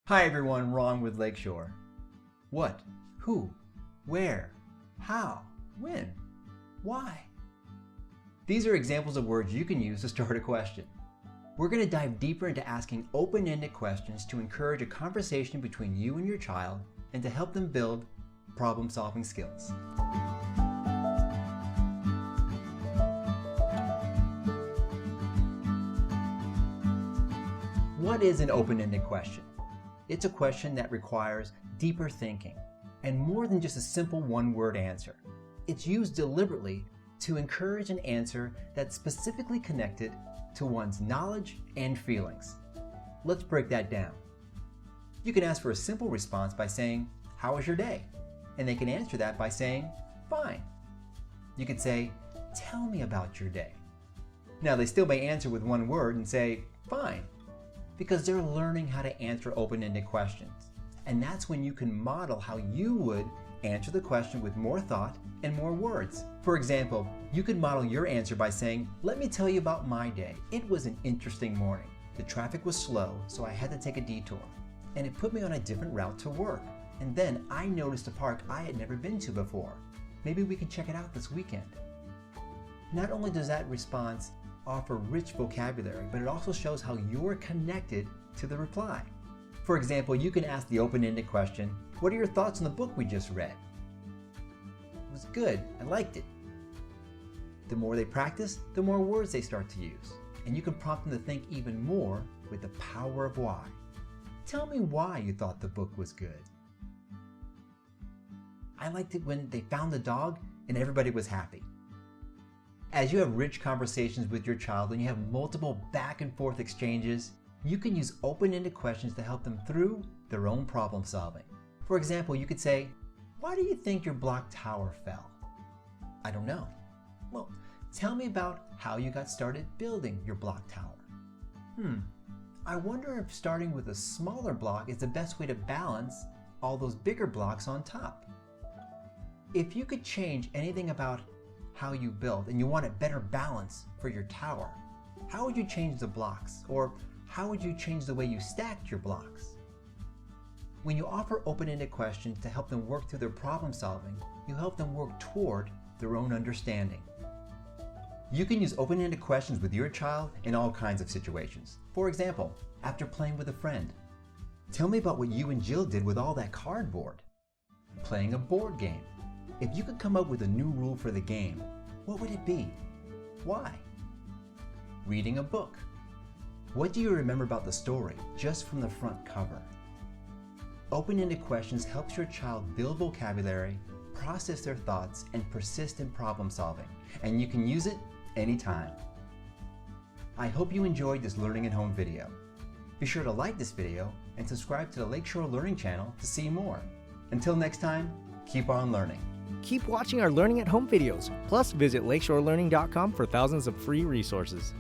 Hi everyone, Ron with Lakeshore. What, who, where, how, when, why? These are examples of words you can use to start a question. We're going to dive deeper into asking open-ended questions to encourage a conversation between you and your child and to help them build problem-solving skills. What is an open-ended question? It's a question that requires deeper thinking and more than just a simple one-word answer. It's used deliberately to encourage an answer that's specifically connected to one's knowledge and feelings. Let's break that down. You can ask for a simple response by saying, "How was your day?" And they can answer that by saying, "Fine." You could say, "Tell me about your day." Now they still may answer with one word and say, "Fine," because they're learning how to answer open-ended questions. And that's when you can model how you would answer the question with more thought and more words. For example, you could model your answer by saying, "Let me tell you about my day. It was an interesting morning. The traffic was slow, so I had to take a detour. And it put me on a different route to work. And then I noticed a park I had never been to before. Maybe we can check it out this weekend." Not only does that response offer rich vocabulary, but it also shows how you're connected to the reply. For example, you can ask the open-ended question, "What are your thoughts on the book we just read?" "It was good, I liked it." The more they practice, the more words they start to use. And you can prompt them to think even more with the power of why. "Tell me why you thought the book was good." "I liked it when they found the dog and everybody was happy." As you have rich conversations with your child and you have multiple back and forth exchanges, you can use open-ended questions to help them through their own problem solving. For example, you could say, "Why do you think your block tower fell?" "I don't know." "Well, tell me about how you got started building your block tower." "I wonder if starting with a smaller block is the best way to balance all those bigger blocks on top." If you could change anything about how you build and you want a better balance for your tower, how would you change the blocks? Or how would you change the way you stacked your blocks? When you offer open-ended questions to help them work through their problem solving, you help them work toward their own understanding. You can use open-ended questions with your child in all kinds of situations. For example, after playing with a friend, "Tell me about what you and Jill did with all that cardboard." Playing a board game. "If you could come up with a new rule for the game, what would it be? Why?" Reading a book. "What do you remember about the story just from the front cover?" Open-ended questions helps your child build vocabulary, process their thoughts, and persist in problem solving. And you can use it anytime. I hope you enjoyed this Learning at Home video. Be sure to like this video and subscribe to the Lakeshore Learning channel to see more. Until next time, keep on learning. Keep watching our Learning at Home videos. Plus, visit lakeshorelearning.com for thousands of free resources.